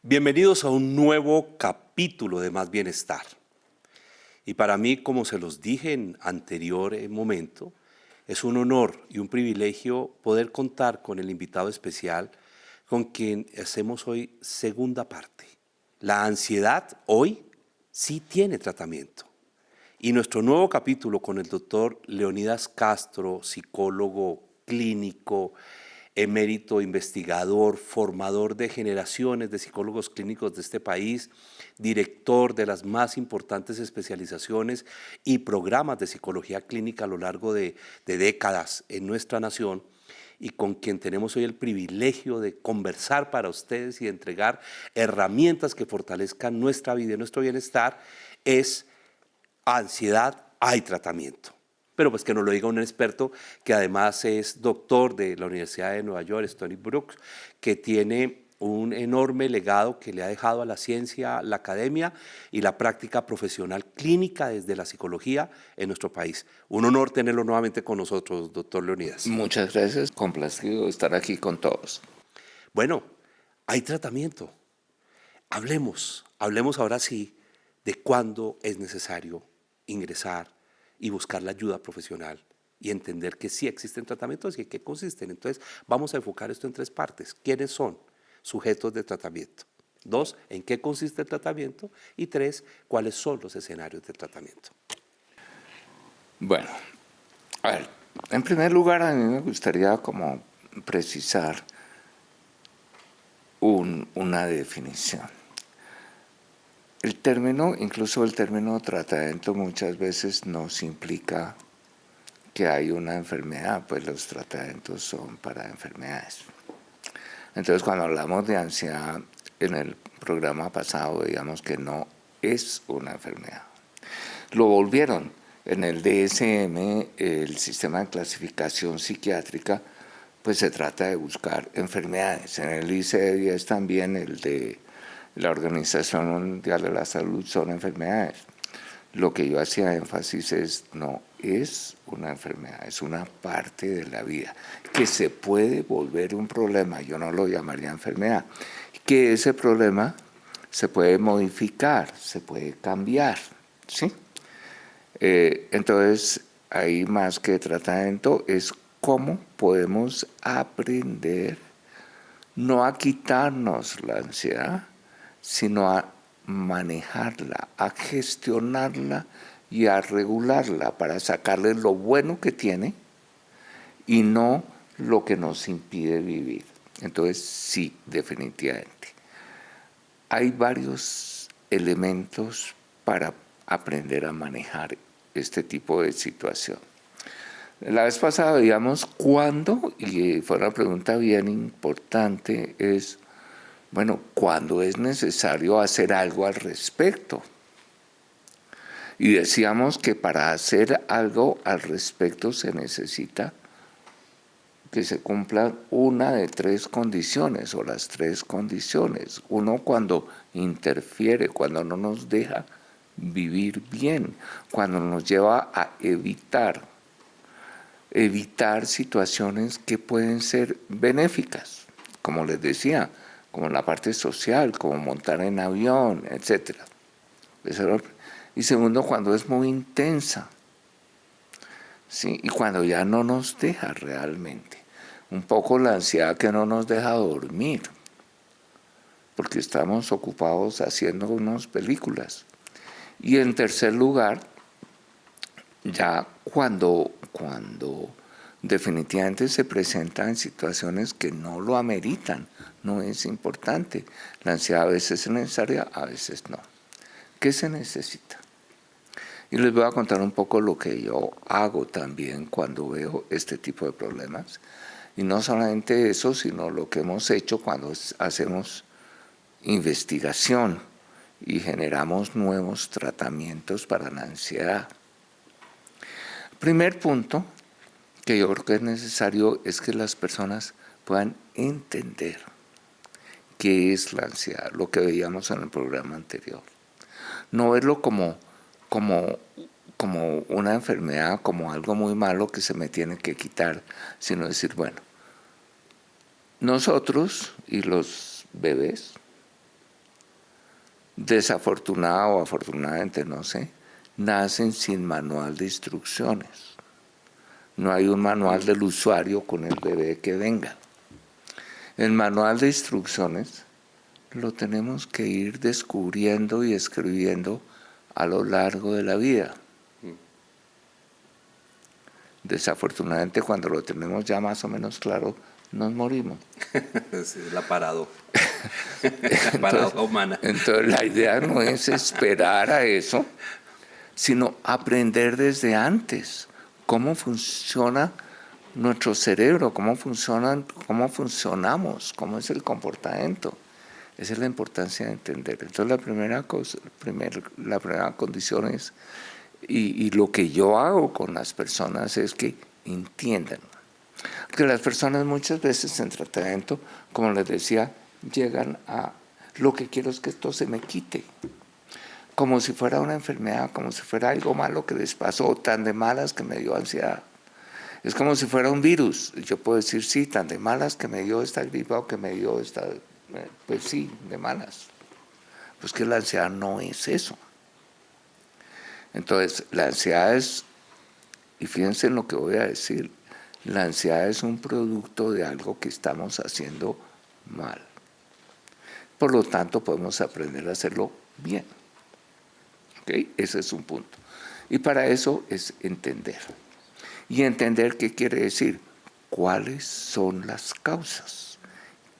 Bienvenidos a un nuevo capítulo de Más Bienestar. Y para mí, como se los dije en anterior momento, es un honor y un privilegio poder contar con el invitado especial con quien hacemos hoy segunda parte. La ansiedad hoy sí tiene tratamiento. Y nuestro nuevo capítulo con el doctor Leonidas Castro, psicólogo clínico, emérito investigador, formador de generaciones de psicólogos clínicos de este país, director de las más importantes especializaciones y programas de psicología clínica a lo largo de décadas en nuestra nación, y con quien tenemos hoy el privilegio de conversar para ustedes y de entregar herramientas que fortalezcan nuestra vida y nuestro bienestar, es ansiedad, hay tratamiento. Pero pues que nos lo diga un experto que además es doctor de la Universidad de Nueva York, Stony Brook, que tiene un enorme legado que le ha dejado a la ciencia, la academia y la práctica profesional clínica desde la psicología en nuestro país. Un honor tenerlo nuevamente con nosotros, doctor Leonidas. Muchas gracias, complacido de estar aquí con todos. Bueno, hay tratamiento. Hablemos ahora sí de cuándo es necesario ingresar y buscar la ayuda profesional y entender que sí existen tratamientos y en qué consisten. Entonces, vamos a enfocar esto en tres partes. ¿Quiénes son sujetos de tratamiento? 2, ¿en qué consiste el tratamiento? Y 3, ¿cuáles son los escenarios de tratamiento? Bueno, a ver, en primer lugar a mí me gustaría como precisar una definición. El término, incluso el término tratamiento muchas veces nos implica que hay una enfermedad, pues los tratamientos son para enfermedades. Entonces cuando hablamos de ansiedad en el programa pasado, digamos que no es una enfermedad. Lo volvieron en el DSM, el sistema de clasificación psiquiátrica, pues se trata de buscar enfermedades. En el ICD-10 también, el de la Organización Mundial de la Salud, son enfermedades. Lo que yo hacía énfasis es, no es una enfermedad, es una parte de la vida, que se puede volver un problema, yo no lo llamaría enfermedad, que ese problema se puede modificar, se puede cambiar, ¿sí? Entonces, ahí más que tratamiento es cómo podemos aprender no a quitarnos la ansiedad, sino a manejarla, a gestionarla y a regularla para sacarle lo bueno que tiene y no lo que nos impide vivir. Entonces, sí, definitivamente. Hay varios elementos para aprender a manejar este tipo de situación. La vez pasada veíamos cuándo, y fue una pregunta bien importante, es, bueno, ¿cuándo es necesario hacer algo al respecto? Y decíamos que para hacer algo al respecto se necesita que se cumplan una de tres condiciones o las tres condiciones. Uno, cuando interfiere, cuando no nos deja vivir bien, cuando nos lleva a evitar situaciones que pueden ser benéficas, como les decía, como la parte social, como montar en avión, etc. Y segundo, cuando es muy intensa, ¿sí? Y cuando ya no nos deja realmente. Un poco la ansiedad que no nos deja dormir, porque estamos ocupados haciendo unas películas. Y en tercer lugar, ya cuando definitivamente se presentan situaciones que no lo ameritan, no es importante. La ansiedad a veces es necesaria, a veces no. ¿Qué se necesita? Y les voy a contar un poco lo que yo hago también cuando veo este tipo de problemas. Y no solamente eso, sino lo que hemos hecho cuando hacemos investigación y generamos nuevos tratamientos para la ansiedad. Primer punto que yo creo que es necesario es que las personas puedan entender qué es la ansiedad, lo que veíamos en el programa anterior. No verlo como como una enfermedad, como algo muy malo que se me tiene que quitar, sino decir, bueno, nosotros y los bebés, desafortunado o afortunadamente, no sé, nacen sin manual de instrucciones. No hay un manual del usuario con el bebé que venga. El manual de instrucciones lo tenemos que ir descubriendo y escribiendo a lo largo de la vida. Desafortunadamente, cuando lo tenemos ya más o menos claro, nos morimos. Es la paradoja. La paradoja humana. Entonces, la idea no es esperar a eso, sino aprender desde antes cómo funciona nuestro cerebro, cómo funcionamos, cómo es el comportamiento. Esa es la importancia de entender. Entonces, la primera condición es, y lo que yo hago con las personas es que entiendan. Porque las personas muchas veces en tratamiento, como les decía, llegan a, lo que quiero es que esto se me quite. Como si fuera una enfermedad, como si fuera algo malo que les pasó, tan de malas que me dio ansiedad. Es como si fuera un virus. Yo puedo decir, sí, tan de malas que me dio esta gripa o que me dio esta... Pues sí, de malas. Pues que la ansiedad no es eso. Entonces, la ansiedad es, y fíjense en lo que voy a decir, la ansiedad es un producto de algo que estamos haciendo mal. Por lo tanto, podemos aprender a hacerlo bien. ¿Okay? Ese es un punto. Y para eso es entender. Y entender qué quiere decir, cuáles son las causas,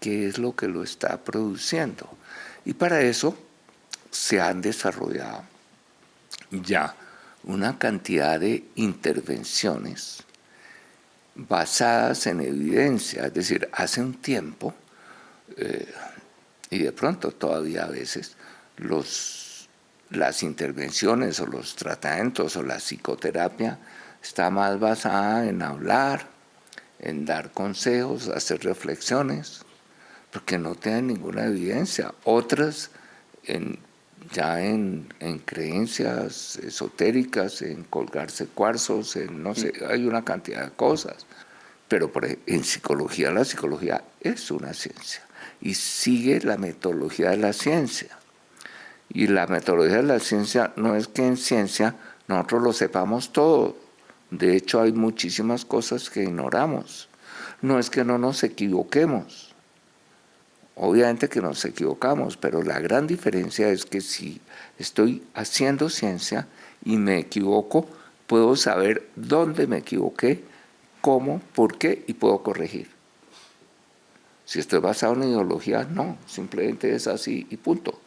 qué es lo que lo está produciendo. Y para eso se han desarrollado ya una cantidad de intervenciones basadas en evidencia. Es decir, hace un tiempo, y de pronto todavía a veces, las intervenciones o los tratamientos o la psicoterapia está más basada en hablar, en dar consejos, hacer reflexiones, porque no tienen ninguna evidencia. Otras ya en creencias esotéricas, en colgarse cuarzos, en no sé, hay una cantidad de cosas. Pero en psicología, la psicología es una ciencia y sigue la metodología de la ciencia. Y la metodología de la ciencia no es que en ciencia nosotros lo sepamos todo. De hecho, hay muchísimas cosas que ignoramos. No es que no nos equivoquemos. Obviamente que nos equivocamos, pero la gran diferencia es que si estoy haciendo ciencia y me equivoco, puedo saber dónde me equivoqué, cómo, por qué, y puedo corregir. Si estoy basado en ideología, no, simplemente es así y punto.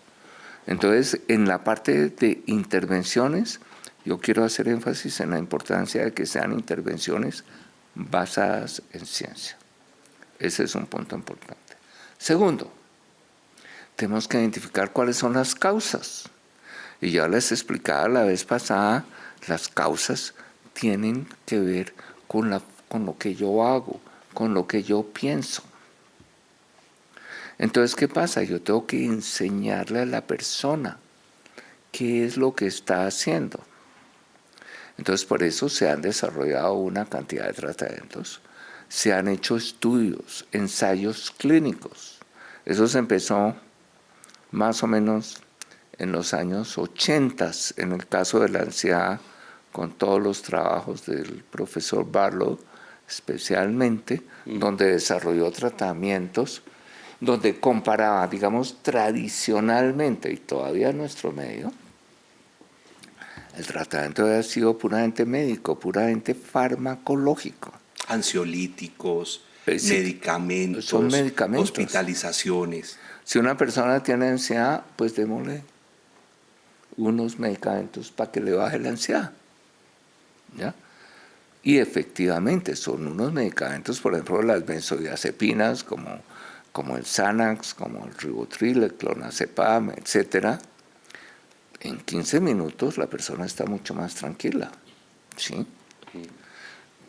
Entonces, en la parte de intervenciones, yo quiero hacer énfasis en la importancia de que sean intervenciones basadas en ciencia. Ese es un punto importante. Segundo, tenemos que identificar cuáles son las causas. Y ya les explicaba la vez pasada, las causas tienen que ver con lo que yo hago, con lo que yo pienso. Entonces, ¿qué pasa? Yo tengo que enseñarle a la persona qué es lo que está haciendo. Entonces, por eso se han desarrollado una cantidad de tratamientos, se han hecho estudios, ensayos clínicos. Eso se empezó más o menos en los años 80, en el caso de la ansiedad, con todos los trabajos del profesor Barlow, especialmente, donde desarrolló tratamientos, donde comparaba, digamos, tradicionalmente, y todavía en nuestro medio, el tratamiento había sido puramente médico, puramente farmacológico. Ansiolíticos, Sí, medicamentos, son medicamentos. hospitalizaciones. Si una persona tiene ansiedad, pues démosle unos medicamentos para que le baje la ansiedad. ¿Ya? Y efectivamente son unos medicamentos, por ejemplo, las benzodiazepinas, como el Xanax, como el Rivotril, el Clonazepam, etcétera. En 15 minutos la persona está mucho más tranquila, ¿sí?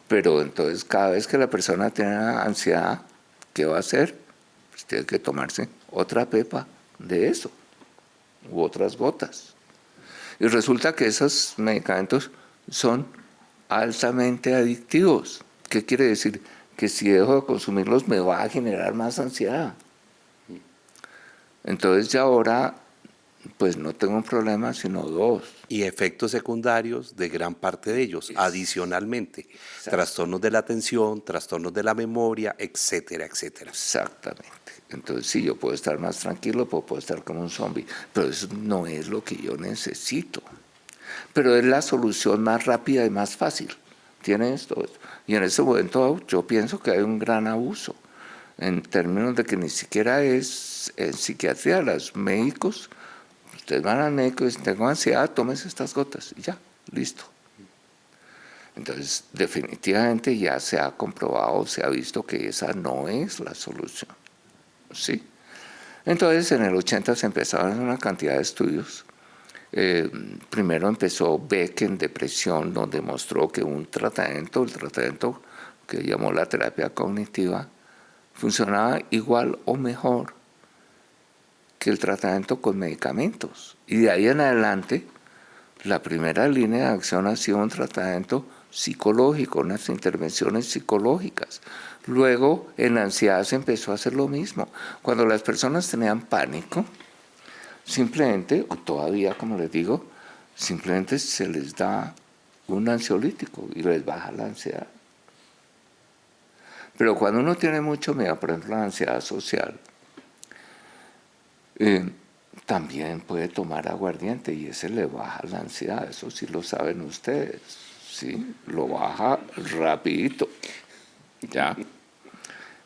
Pero entonces cada vez que la persona tiene ansiedad, ¿qué va a hacer? Pues tiene que tomarse otra pepa de eso, u otras gotas. Y resulta que esos medicamentos son altamente adictivos. ¿Qué quiere decir? Que si dejo de consumirlos me va a generar más ansiedad. Entonces ya ahora pues no tengo un problema sino dos. Y efectos secundarios de gran parte de ellos, adicionalmente. Trastornos de la atención, trastornos de la memoria, etcétera, etcétera. Exactamente. Entonces sí, yo puedo estar más tranquilo, puedo estar como un zombie, pero eso no es lo que yo necesito. Pero es la solución más rápida y más fácil. Tiene esto. Y en ese momento yo pienso que hay un gran abuso, en términos de que ni siquiera es en psiquiatría, los médicos, ustedes van al médico y dicen, tengo ansiedad, tómese estas gotas, y ya, listo. Entonces, definitivamente ya se ha comprobado, se ha visto que esa no es la solución. ¿Sí? Entonces, en el 80 se empezaron a hacer una cantidad de estudios. Primero empezó Beck en depresión, donde mostró que el tratamiento que llamó la terapia cognitiva, funcionaba igual o mejor que el tratamiento con medicamentos. Y de ahí en adelante, la primera línea de acción ha sido un tratamiento psicológico, unas intervenciones psicológicas. Luego, en la ansiedad se empezó a hacer lo mismo. Cuando las personas tenían pánico, simplemente, o todavía, como les digo, simplemente se les da un ansiolítico y les baja la ansiedad. Pero cuando uno tiene mucho miedo, por ejemplo, la ansiedad social, también puede tomar aguardiente y ese le baja la ansiedad, eso sí lo saben ustedes, ¿sí? Lo baja rapidito, ¿ya?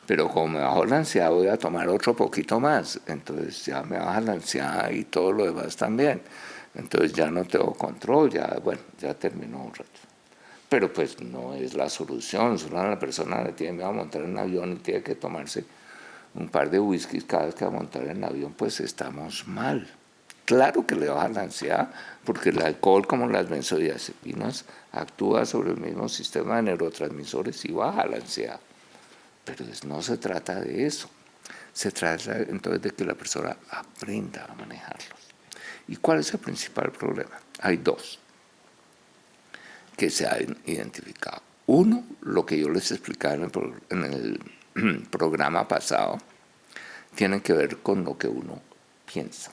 Pero como me bajó la ansiedad voy a tomar otro poquito más, entonces ya me baja la ansiedad y todo lo demás también. Entonces ya no tengo control, ya terminó un rato. Pero pues no es la solución, solo a la persona le tiene miedo a montar en un avión y tiene que tomarse un par de whiskies cada vez que va a montar en el avión, pues estamos mal. Claro que le baja la ansiedad, porque el alcohol, como las benzodiazepinas, actúa sobre el mismo sistema de neurotransmisores y baja la ansiedad. Pero no se trata de eso. Se trata entonces de que la persona aprenda a manejarlos. ¿Y cuál es el principal problema? Hay dos que se han identificado. Uno, lo que yo les explicaba en el programa pasado, tiene que ver con lo que uno piensa.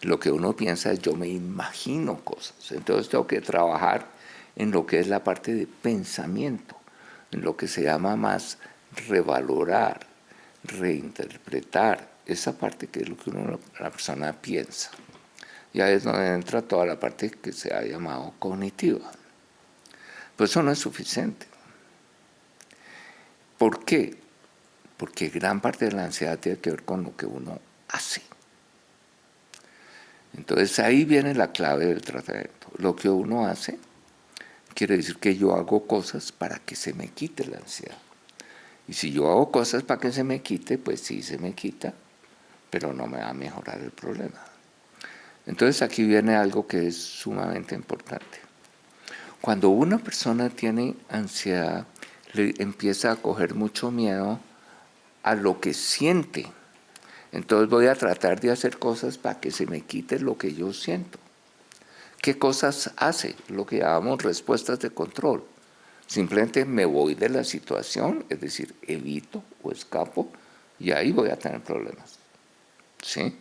Lo que uno piensa es yo me imagino cosas. Entonces tengo que trabajar en lo que es la parte de pensamiento, en lo que se llama más revalorar, reinterpretar, esa parte que es lo que la persona piensa. Y ahí es donde entra toda la parte que se ha llamado cognitiva. Pues eso no es suficiente. ¿Por qué? Porque gran parte de la ansiedad tiene que ver con lo que uno hace. Entonces ahí viene la clave del tratamiento. Lo que uno hace quiere decir que yo hago cosas para que se me quite la ansiedad. Y si yo hago cosas para que se me quite, pues sí se me quita, pero no me va a mejorar el problema. Entonces aquí viene algo que es sumamente importante. Cuando una persona tiene ansiedad, le empieza a coger mucho miedo a lo que siente. Entonces voy a tratar de hacer cosas para que se me quite lo que yo siento. ¿Qué cosas hace? Lo que llamamos respuestas de control. Simplemente me voy de la situación, es decir, evito o escapo, y ahí voy a tener problemas. ¿Sí?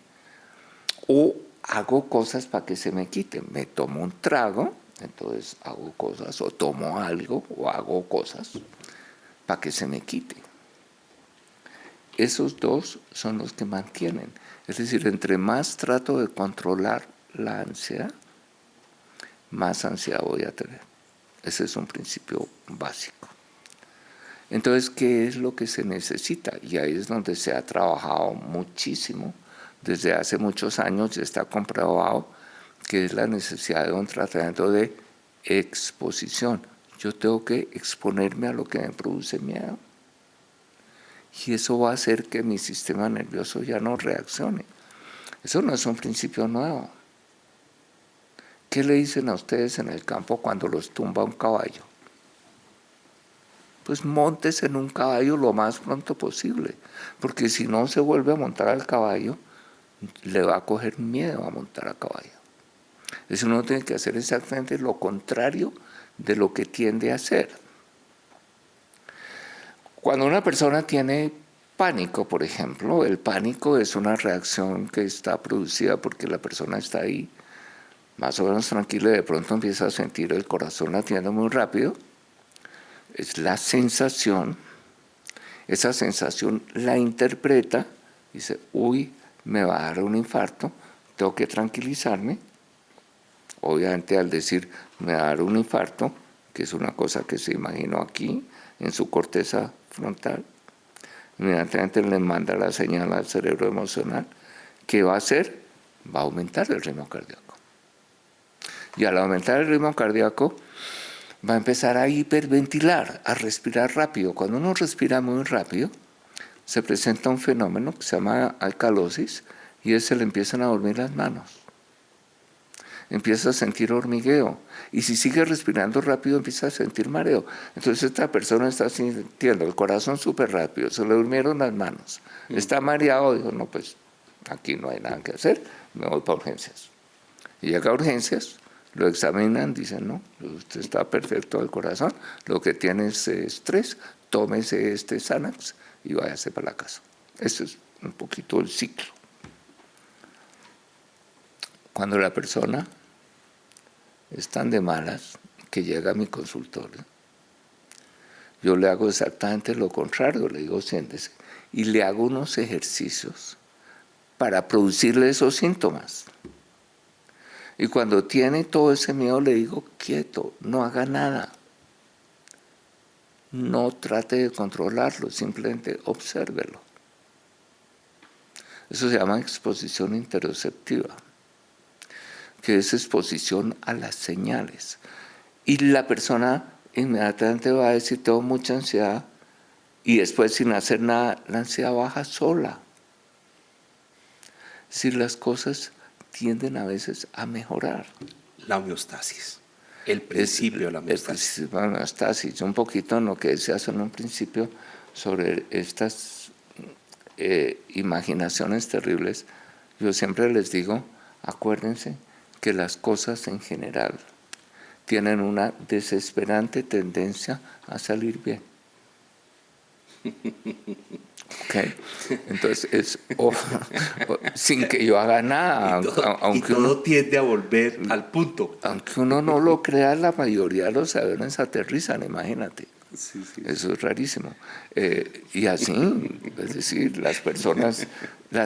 O hago cosas para que se me quite. Me tomo un trago, entonces hago cosas, o tomo algo, o hago cosas para que se me quite. Esos dos son los que mantienen. Es decir, entre más trato de controlar la ansiedad, más ansiedad voy a tener. Ese es un principio básico. Entonces, ¿qué es lo que se necesita? Y ahí es donde se ha trabajado muchísimo. Desde hace muchos años ya está comprobado que es la necesidad de un tratamiento de exposición. Yo tengo que exponerme a lo que me produce miedo. Y eso va a hacer que mi sistema nervioso ya no reaccione. Eso no es un principio nuevo. ¿Qué le dicen a ustedes en el campo cuando los tumba un caballo? Pues móntese en un caballo lo más pronto posible, porque si no se vuelve a montar al caballo, le va a coger miedo a montar a caballo. Es decir, uno tiene que hacer exactamente lo contrario de lo que tiende a hacer. Cuando una persona tiene pánico, por ejemplo, el pánico es una reacción que está producida porque la persona está ahí más o menos tranquila y de pronto empieza a sentir el corazón latiendo muy rápido. Es la sensación, esa sensación la interpreta, dice, uy, me va a dar un infarto, tengo que tranquilizarme. Obviamente al decir me va a dar un infarto, que es una cosa que se imaginó aquí, en su corteza frontal, inmediatamente le manda la señal al cerebro emocional. ¿Qué va a hacer? Va a aumentar el ritmo cardíaco. Y al aumentar el ritmo cardíaco, va a empezar a hiperventilar, a respirar rápido. Cuando uno respira muy rápido, se presenta un fenómeno que se llama alcalosis, y se le empiezan a dormir las manos. Empieza a sentir hormigueo, y si sigue respirando rápido empieza a sentir mareo. Entonces esta persona está sintiendo el corazón súper rápido, se le durmieron las manos, está mareado, dijo, no, pues aquí no hay nada que hacer, me voy para urgencias. Y llega a urgencias, lo examinan, dicen, no, usted está perfecto del corazón, lo que tiene es estrés, tómese este Xanax y váyase para la casa. Eso es un poquito el ciclo. Cuando la persona es tan de malas que llega a mi consultorio, yo le hago exactamente lo contrario, le digo siéntese, y le hago unos ejercicios para producirle esos síntomas. Y cuando tiene todo ese miedo le digo, quieto, no haga nada. No trate de controlarlo, simplemente obsérvelo. Eso se llama exposición interoceptiva, que es exposición a las señales. Y la persona inmediatamente va a decir, tengo mucha ansiedad, y después sin hacer nada, la ansiedad baja sola. Es decir, las cosas tienden a veces a mejorar. La homeostasis, el principio de la homeostasis. El principio de la homeostasis, un poquito en lo que decías en un principio sobre estas imaginaciones terribles. Yo siempre les digo, acuérdense que las cosas en general tienen una desesperante tendencia a salir bien. Okay. Entonces es sin que yo haga nada, aunque todo tiende a volver al punto. Aunque uno no lo crea, la mayoría de los aviones aterrizan, imagínate. Sí. Eso es rarísimo. Y así, es decir, las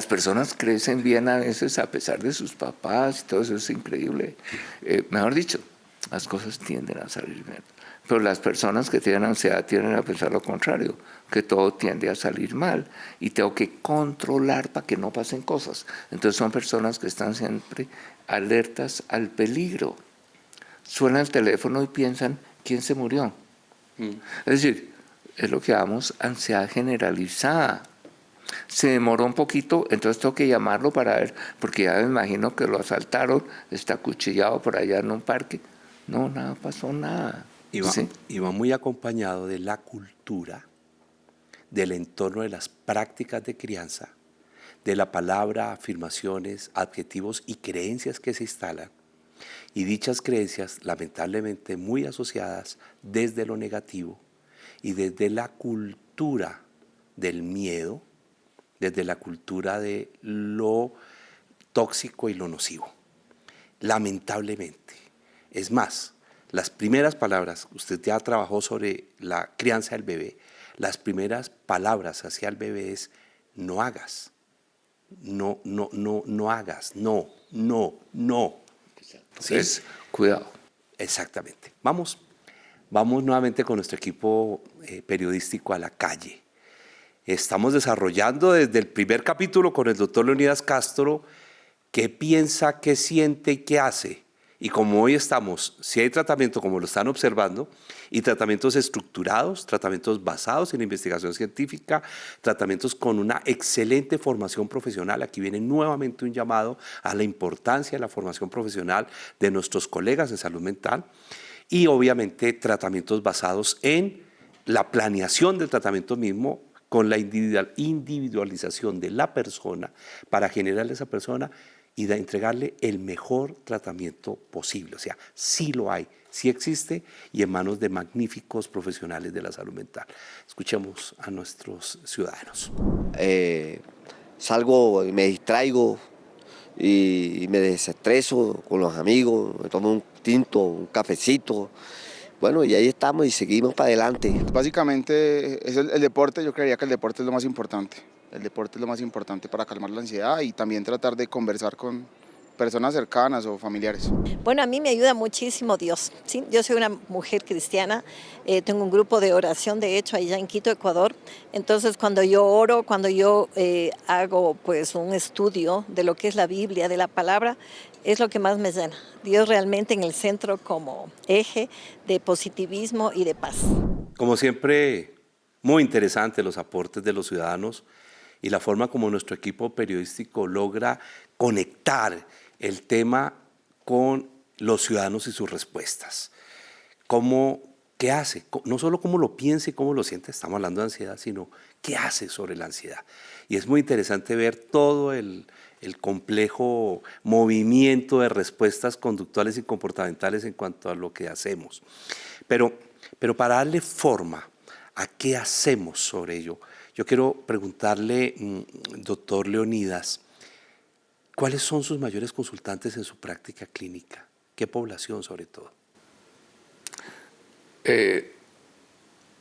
personas crecen bien a veces a pesar de sus papás, todo eso es increíble. Mejor dicho, las cosas tienden a salir bien. Pero las personas que tienen ansiedad tienden a pensar lo contrario, que todo tiende a salir mal y tengo que controlar para que no pasen cosas. Entonces son personas que están siempre alertas al peligro. Suena el teléfono y piensan, ¿quién se murió? Es decir, es lo que llamamos ansiedad generalizada. Se demoró un poquito, entonces tengo que llamarlo para ver, porque ya me imagino que lo asaltaron, está acuchillado por allá en un parque. No, nada pasó, nada. Y va muy acompañado de la cultura, del entorno de las prácticas de crianza, de la palabra, afirmaciones, adjetivos y creencias que se instalan. Y dichas creencias, lamentablemente, muy asociadas desde lo negativo y desde la cultura del miedo, desde la cultura de lo tóxico y lo nocivo. Lamentablemente. Es más, las primeras palabras, usted ya trabajó sobre la crianza del bebé, las primeras palabras hacia el bebé es no hagas, no hagas, no. Entonces, cuidado. Exactamente. Vamos nuevamente con nuestro equipo periodístico a la calle. Estamos desarrollando desde el primer capítulo con el doctor Leonidas Castro qué piensa, qué siente y qué hace. Y como hoy estamos, si hay tratamiento como lo están observando, y tratamientos estructurados, tratamientos basados en investigación científica, tratamientos con una excelente formación profesional. Aquí viene nuevamente un llamado a la importancia de la formación profesional de nuestros colegas de salud mental y obviamente tratamientos basados en la planeación del tratamiento mismo con la individualización de la persona para generarle a esa persona y de entregarle el mejor tratamiento posible. O sea, sí lo hay, sí existe y en manos de magníficos profesionales de la salud mental. Escuchemos a nuestros ciudadanos. Salgo y me distraigo y me desestreso con los amigos, me tomo un tinto, un cafecito. Bueno, y ahí estamos y seguimos para adelante. Básicamente es el deporte, yo creería que el deporte es lo más importante. El deporte es lo más importante para calmar la ansiedad y también tratar de conversar con personas cercanas o familiares. Bueno, a mí me ayuda muchísimo Dios, ¿sí? Yo soy una mujer cristiana, tengo un grupo de oración, de hecho, allá en Quito, Ecuador. Entonces, cuando yo oro, cuando yo hago pues un estudio de lo que es la Biblia, de la palabra, es lo que más me llena. Dios realmente en el centro como eje de positivismo y de paz. Como siempre, muy interesantes los aportes de los ciudadanos y la forma como nuestro equipo periodístico logra conectar el tema con los ciudadanos y sus respuestas. ¿Qué hace? No solo cómo lo piensa y cómo lo siente, estamos hablando de ansiedad, sino qué hace sobre la ansiedad. Y es muy interesante ver todo el complejo movimiento de respuestas conductuales y comportamentales en cuanto a lo que hacemos. Pero para darle forma a qué hacemos sobre ello, yo quiero preguntarle, doctor Leonidas, ¿cuáles son sus mayores consultantes en su práctica clínica? ¿Qué población sobre todo?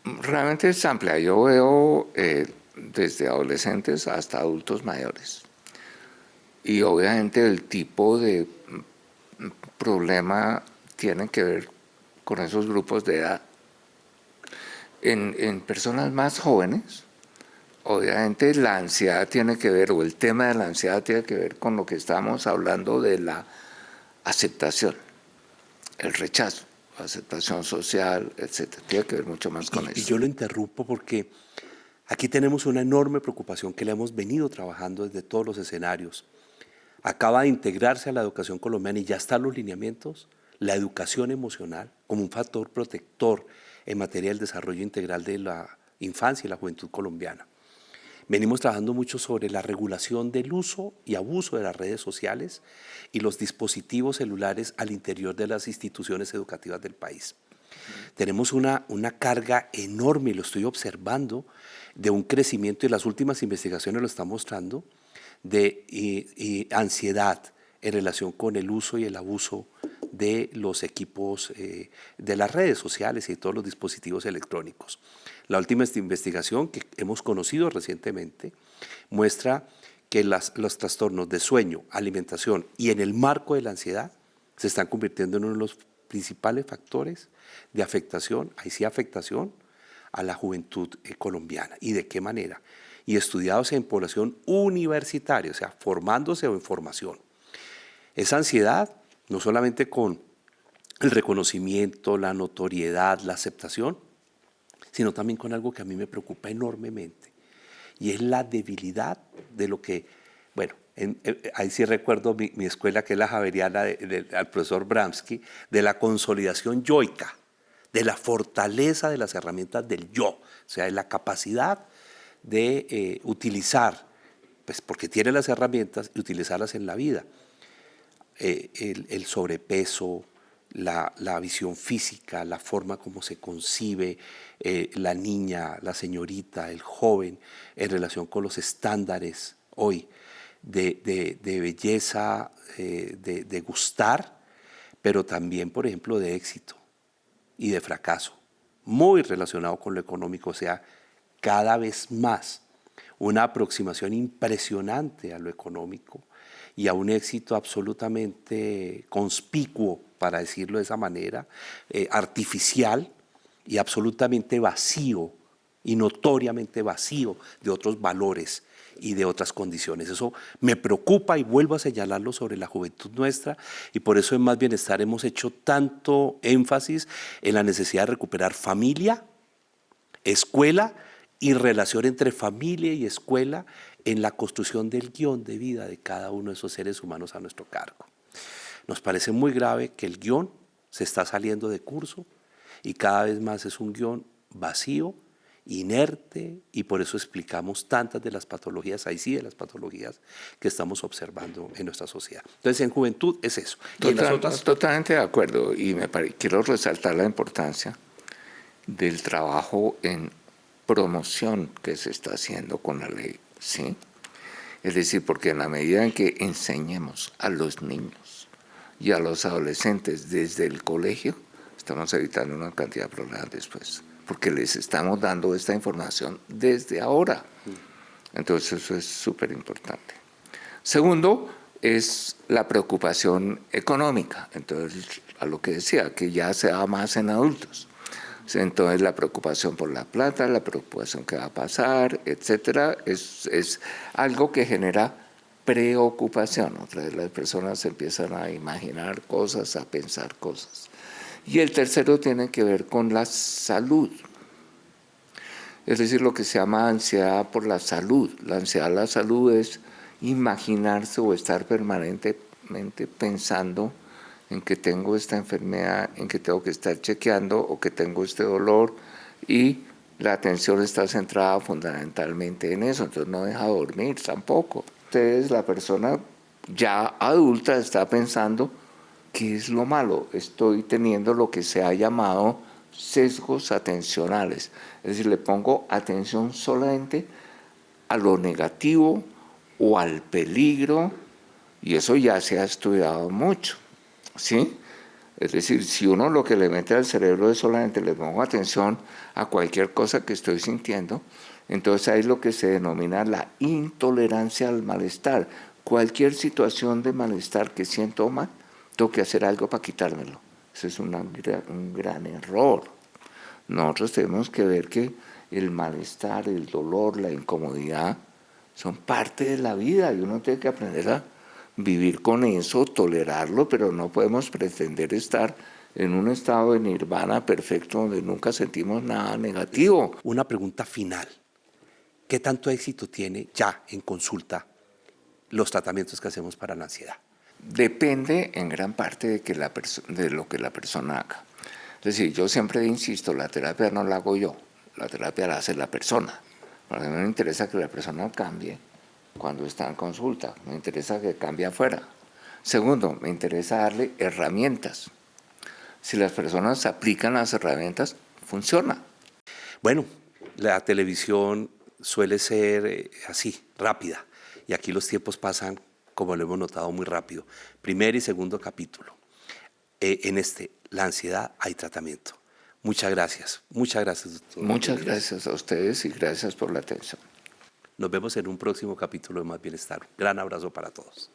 Realmente es amplia. Yo veo desde adolescentes hasta adultos mayores. Y obviamente el tipo de problema tiene que ver con esos grupos de edad. En personas más jóvenes, obviamente la ansiedad tiene que ver, o el tema de la ansiedad tiene que ver con lo que estamos hablando de la aceptación, el rechazo, la aceptación social, etc. Tiene que ver mucho más con eso. Y yo lo interrumpo porque aquí tenemos una enorme preocupación que le hemos venido trabajando desde todos los escenarios. Acaba de integrarse a la educación colombiana y ya están los lineamientos, la educación emocional como un factor protector en materia del desarrollo integral de la infancia y la juventud colombiana. Venimos trabajando mucho sobre la regulación del uso y abuso de las redes sociales y los dispositivos celulares al interior de las instituciones educativas del país. Tenemos una carga enorme, y lo estoy observando, de un crecimiento, y las últimas investigaciones lo están mostrando, de ansiedad en relación con el uso y el abuso de los equipos, de las redes sociales y de todos los dispositivos electrónicos. La última investigación que hemos conocido recientemente muestra que los trastornos de sueño, alimentación y en el marco de la ansiedad se están convirtiendo en uno de los principales factores de afectación, ahí sí afectación, a la juventud colombiana. ¿Y de qué manera? Y estudiados en población universitaria, o sea, formándose o en formación. Esa ansiedad, no solamente con el reconocimiento, la notoriedad, la aceptación, sino también con algo que a mí me preocupa enormemente, y es la debilidad de lo que, bueno, ahí sí recuerdo mi escuela, que es la Javeriana, al profesor Bramsky, de la consolidación yoica, de la fortaleza de las herramientas del yo, o sea, de la capacidad de utilizar, pues porque tiene las herramientas, y utilizarlas en la vida. El sobrepeso, la visión física, la forma como se concibe la niña, la señorita, el joven, en relación con los estándares hoy de belleza, de gustar, pero también, por ejemplo, de éxito y de fracaso, muy relacionado con lo económico, o sea, cada vez más una aproximación impresionante a lo económico y a un éxito absolutamente conspicuo, para decirlo de esa manera, artificial y absolutamente vacío y notoriamente vacío de otros valores y de otras condiciones. Eso me preocupa y vuelvo a señalarlo sobre la juventud nuestra, y por eso en Más Bienestar hemos hecho tanto énfasis en la necesidad de recuperar familia, escuela y relación entre familia y escuela en la construcción del guión de vida de cada uno de esos seres humanos a nuestro cargo. Nos parece muy grave que el guión se está saliendo de curso y cada vez más es un guión vacío inerte, y por eso explicamos tantas de las patologías, ahí sí de las patologías que estamos observando en nuestra sociedad. Entonces en juventud es eso. Y en las otras, Totalmente de acuerdo, y quiero resaltar la importancia del trabajo en promoción que se está haciendo con la ley, ¿sí? Es decir, porque en la medida en que enseñemos a los niños y a los adolescentes desde el colegio, estamos evitando una cantidad de problemas después, porque les estamos dando esta información desde ahora. Entonces eso es súper importante. Segundo, es la preocupación económica. Entonces, a lo que decía, que ya se da más en adultos. Entonces, la preocupación por la plata, la preocupación que va a pasar, etcétera, es algo que genera preocupación. Otra vez las personas empiezan a imaginar cosas, a pensar cosas. Y el tercero tiene que ver con la salud. Es decir, lo que se llama ansiedad por la salud. La ansiedad por la salud es imaginarse o estar permanentemente pensando en que tengo esta enfermedad, en que tengo que estar chequeando o que tengo este dolor, y la atención está centrada fundamentalmente en eso, entonces no deja dormir tampoco. Entonces la persona ya adulta está pensando, ¿qué es lo malo? Estoy teniendo lo que se ha llamado sesgos atencionales, es decir, le pongo atención solamente a lo negativo o al peligro, y eso ya se ha estudiado mucho. ¿Sí? Es decir, si uno lo que le mete al cerebro es solamente le pongo atención a cualquier cosa que estoy sintiendo, entonces ahí es lo que se denomina la intolerancia al malestar. Cualquier situación de malestar que siento mal, tengo que hacer algo para quitármelo. Ese es un gran error. Nosotros tenemos que ver que el malestar, el dolor, la incomodidad son parte de la vida y uno tiene que aprender a vivir con eso, tolerarlo, pero no podemos pretender estar en un estado de nirvana perfecto donde nunca sentimos nada negativo. una pregunta final. ¿Qué tanto éxito tiene ya en consulta los tratamientos que hacemos para la ansiedad? Depende en gran parte de lo que la persona haga. Es decir, yo siempre insisto, la terapia no la hago yo, la terapia la hace la persona. A mí me interesa que la persona cambie cuando está en consulta, me interesa que cambie afuera. Segundo, me interesa darle herramientas. Si las personas aplican las herramientas, funciona. Bueno, la televisión suele ser así, rápida, y aquí los tiempos pasan, como lo hemos notado, muy rápido. Primer y segundo capítulo. En la ansiedad hay tratamiento. Muchas gracias, doctor. Muchas gracias a ustedes y gracias por la atención. Nos vemos en un próximo capítulo de Más Bienestar. Un gran abrazo para todos.